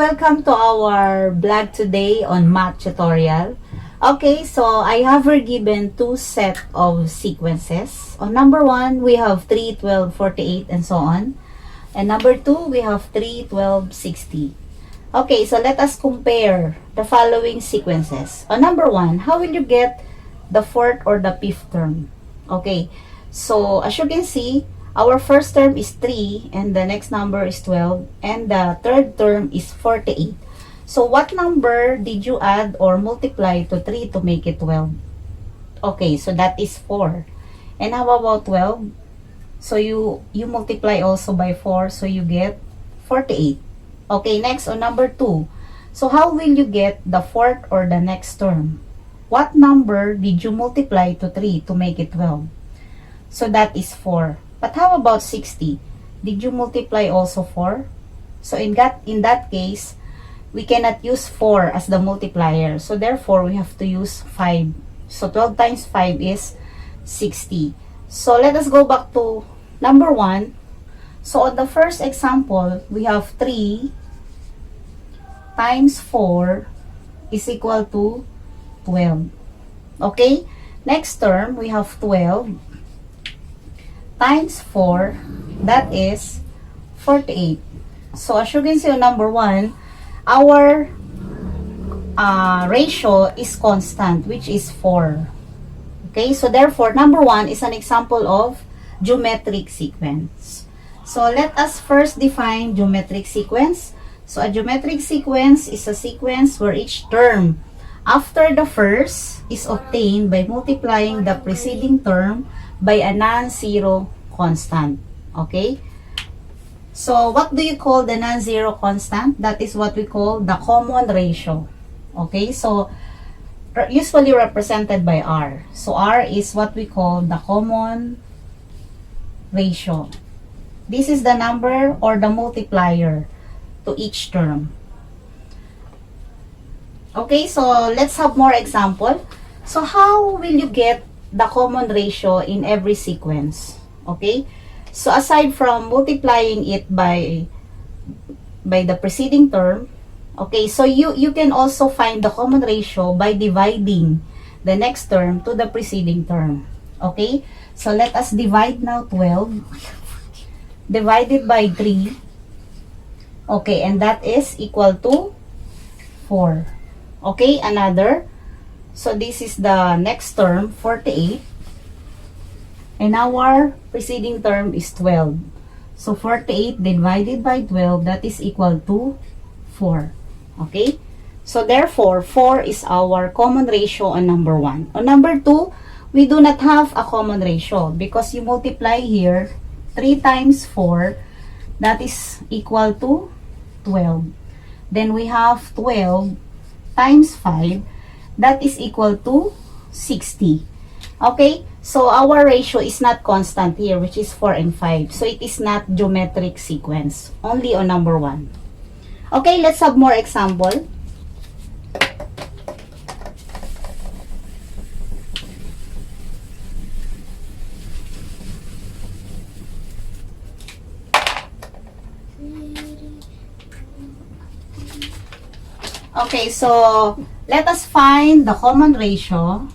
welcome to our blog today on math tutorial. Okay, so I have her given two set of sequences. On number 1, we have 3, 12, 48, and so on. And number 2, we have 3, 12, 60. Okay, so let us compare the following sequences. On number 1, how will you get the fourth or the fifth term? Okay, so as you can see, our first term is 3 and the next number is 12 and the third term is 48. So what number did you add or multiply to 3 to make it 12? Okay, so that is 4. And how about 12? So you multiply also by 4, so you get 48. Okay, next on number 2. So how will you get the fourth or the next term? What number did you multiply to 3 to make it 12? So that is 4. But how about 60? Did you multiply also 4? So in that case, we cannot use 4 as the multiplier. So therefore, we have to use 5. So 12 times 5 is 60. So let us go back to number 1. So on the first example, we have 3 times 4 is equal to 12. Okay? Next term, we have 12 times 4, that is 48. So as you can see on number 1, our ratio is constant, which is 4. Okay, so therefore, number 1 is an example of geometric sequence. So let us first define geometric sequence. So a geometric sequence is a sequence where each term after the first is obtained by multiplying the preceding term by a non-zero constant. Okay? So, what do you call the non-zero constant? That is what we call the common ratio. Okay? So, usually represented by R. So, R is what we call the common ratio. This is the number or the multiplier to each term. Okay? So, let's have more example. So, how will you get the common ratio in every sequence? Okay, so aside from multiplying it by the preceding term, okay, so you can also find the common ratio by dividing the next term to the preceding term. Okay, so let us divide now 12 divided by 3. Okay, and that is equal to 4. Okay, another. So this is the next term, 48. And our preceding term is 12. So 48 divided by 12, that is equal to 4. Okay? So therefore, 4 is our common ratio on number 1. On number 2, we do not have a common ratio because you multiply here 3 times 4, that is equal to 12. Then we have 12 times 5, that is equal to 60. Okay, so our ratio is not constant here, which is 4 and 5. So it is not geometric sequence, only on number 1. Okay, let's have more example. Okay, so let us find the common ratio .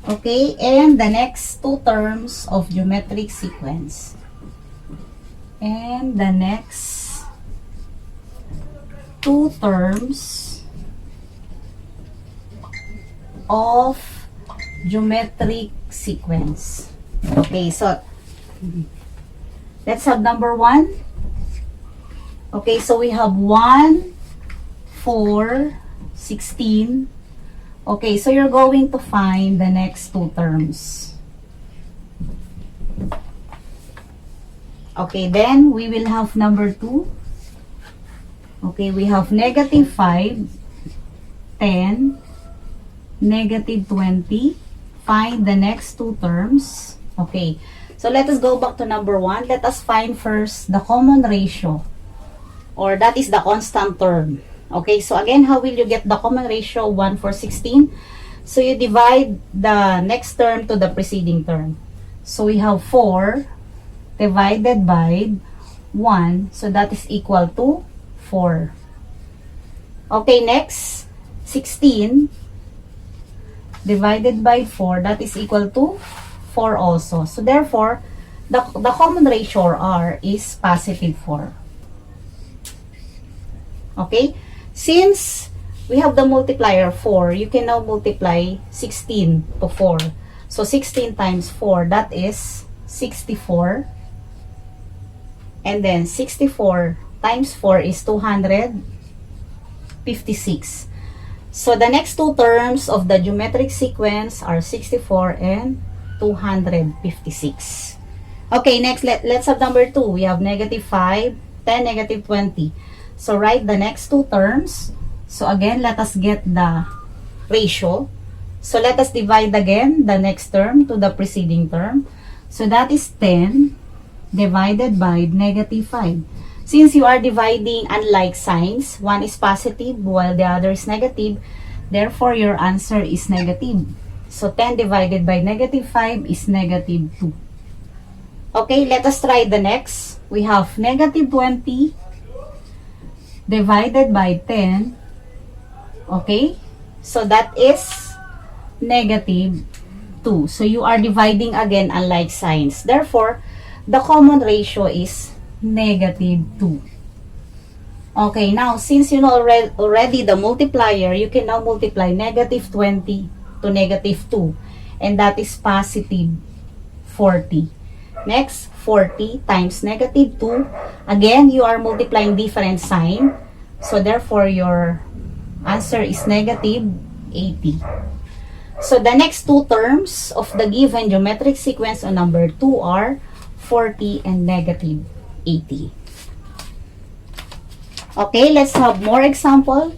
Okay, and the next two terms of geometric sequence. And the next two terms of geometric sequence. Okay, so let's have number 1. Okay, so we have 1, 4, 16. Okay, so you're going to find the next two terms. Okay, then we will have number 2. Okay, we have negative 5, 10, negative 20. Find the next two terms. Okay, so let us go back to number 1. Let us find first the common ratio, or that is the constant term. Okay, so again, how will you get the common ratio 1 for 16? So you divide the next term to the preceding term. So we have 4 divided by 1. So that is equal to 4. Okay, next, 16 divided by 4, that is equal to 4 also. So therefore, the common ratio R is positive 4. Okay? Since we have the multiplier 4, you can now multiply 16 to 4. So 16 times 4, that is 64. And then 64 times 4 is 256. So the next two terms of the geometric sequence are 64 and 256. Okay, next, let's have number 2. We have negative 5, 10, negative 20. So write the next two terms. So again, let us get the ratio. So let us divide again the next term to the preceding term. So that is 10 divided by negative 5. Since you are dividing unlike signs, one is positive while the other is negative, therefore your answer is negative. So 10 divided by negative 5 is negative 2. Okay, let us try the next. We have negative 20 divided by 10. Okay, so that is negative 2. So you are dividing again unlike signs. Therefore, the common ratio is negative 2. Okay, now since you know already the multiplier, you can now multiply negative 20 to negative 2. And that is positive 40. Next, 40 times negative 2. Again, you are multiplying different sign. So therefore, your answer is negative 80. So the next two terms of the given geometric sequence on number 2 are 40 and negative 80. Okay, let's have more example.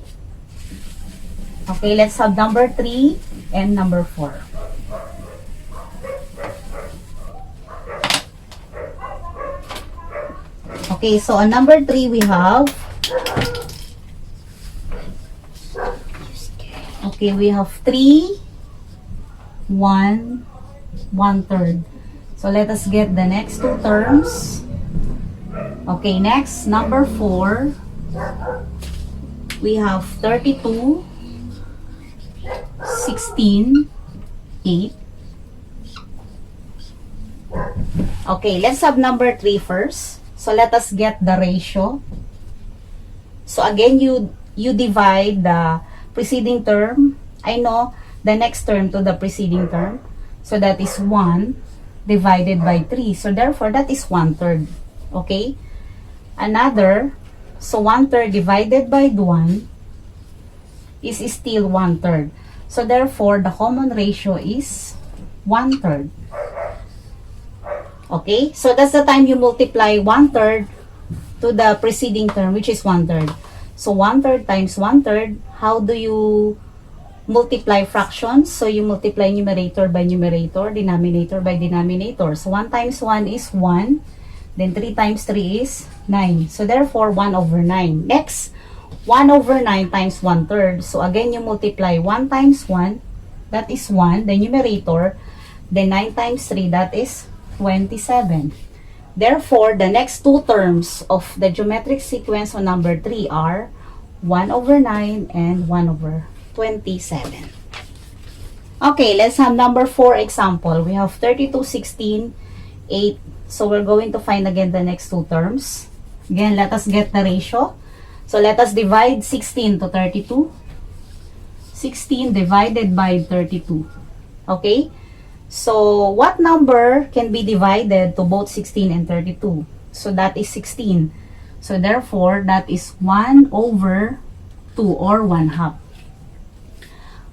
Okay, let's have number 3 and number 4. Okay, so on number 3 we have, okay, we have 3, 1, 1/3. So let us get the next two terms. Okay, next, number 4, we have 32, 16, 8. Okay, let's have number 3 first. So let us get the ratio. So again, you divide the preceding term, the next term to the preceding term. So that is 1 divided by 3. So therefore, that is 1/3. Okay? Another, so 1/3 divided by 1 is still 1/3. So therefore, the common ratio is 1/3. Okay? So that's the time you multiply 1/3 to the preceding term, which is 1/3. So 1/3 times 1/3, how do you multiply fractions? So you multiply numerator by numerator, denominator by denominator. So 1 times 1 is 1. Then 3 times 3 is 9. So therefore, 1/9. Next, 1/9 times 1/3. So again, you multiply 1 times 1, that is 1, the numerator. Then 9 times 3, that is 27. Therefore, the next two terms of the geometric sequence on number 3 are 1/9 and 1/27. Okay, let's have number 4 example. We have 32, 16, 8. So we're going to find again the next two terms. Again, let us get the ratio. So let us divide 16 to 32. 16 divided by 32. Okay? So what number can be divided to both 16 and 32? So that is 16. So therefore, that is 1/2 or 1/2.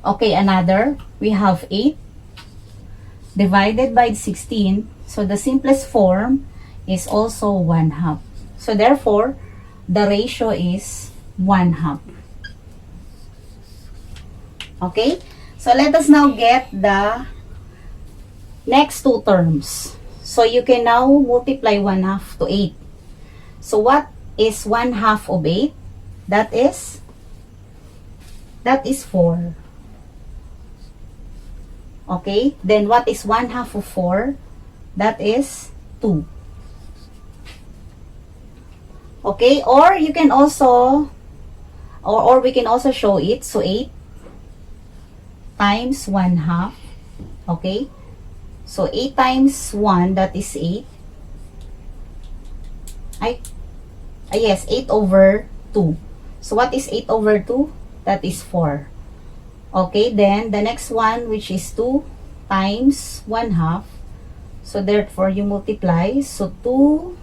Okay, another, we have 8 divided by 16. So the simplest form is also 1/2. So therefore, the ratio is 1/2. Okay? So let us now get the next two terms. So you can now multiply 1/2 to 8. So what is 1/2 of 8? That is 4. Okay? Then what is 1/2 of 4? That is 2. Okay? Or you can also, or we can also show it. So 8 times 1/2. Okay? So 8 times 1, that is 8. Yes, 8 over 2. So what is 8 over 2? That is 4. Okay, then the next one, which is 2 times 1/2. So therefore, you multiply. So 2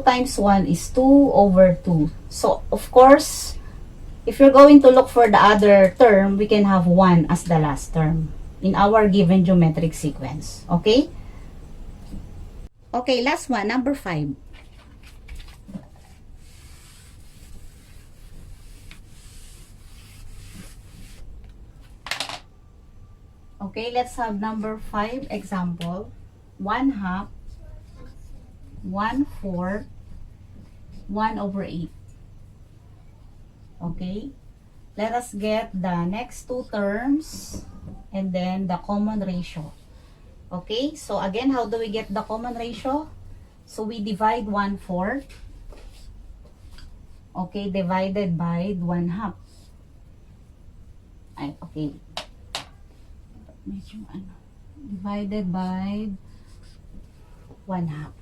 times 1 is 2 over 2. So of course, if you're going to look for the other term, we can have 1 as the last term in our given geometric sequence. Okay? Okay, last one, number 5. Okay, let's have number 5 example. 1/2, 1/4, 1 over 8. Okay, let us get the next two terms and then the common ratio. Okay, so again, how do we get the common ratio? So we divide 1/4. Okay, divided by 1/2. Ay, okay. Medyo ano. Divided by 1/2.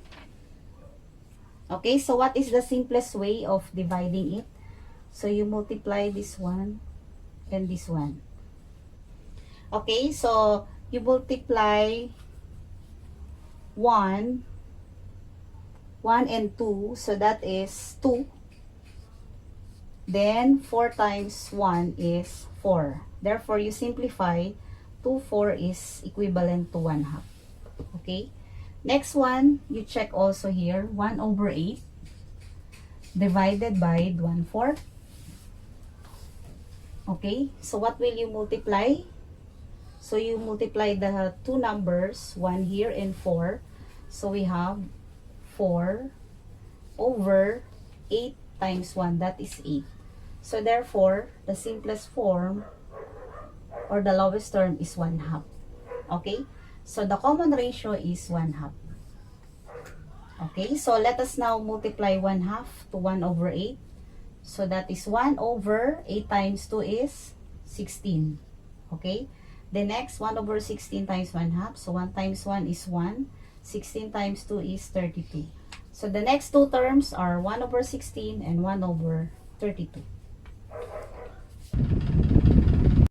Okay, so what is the simplest way of dividing it? So you multiply this one and this one. Okay, so you multiply 1 and 2, so that is 2. Then 4 times 1 is 4. Therefore, you simplify. 2, 4 is equivalent to 1/2. Okay? Next one, you check also here. 1 over 8 divided by 1/4. Okay? So, what will you multiply? So, you multiply the two numbers, 1 here and 4. So, we have 4 over 8 times 1. That is 8. So, therefore, the simplest form or the lowest term is 1/2. Okay? So, the common ratio is 1/2. Okay? So, let us now multiply 1/2 to 1 over 8. So, that is 1 over 8 times 2 is 16. Okay? The next, 1 over 16 times 1/2. So, 1 times 1 is 1. 16 times 2 is 32. So, the next two terms are 1 over 16 and 1 over 32.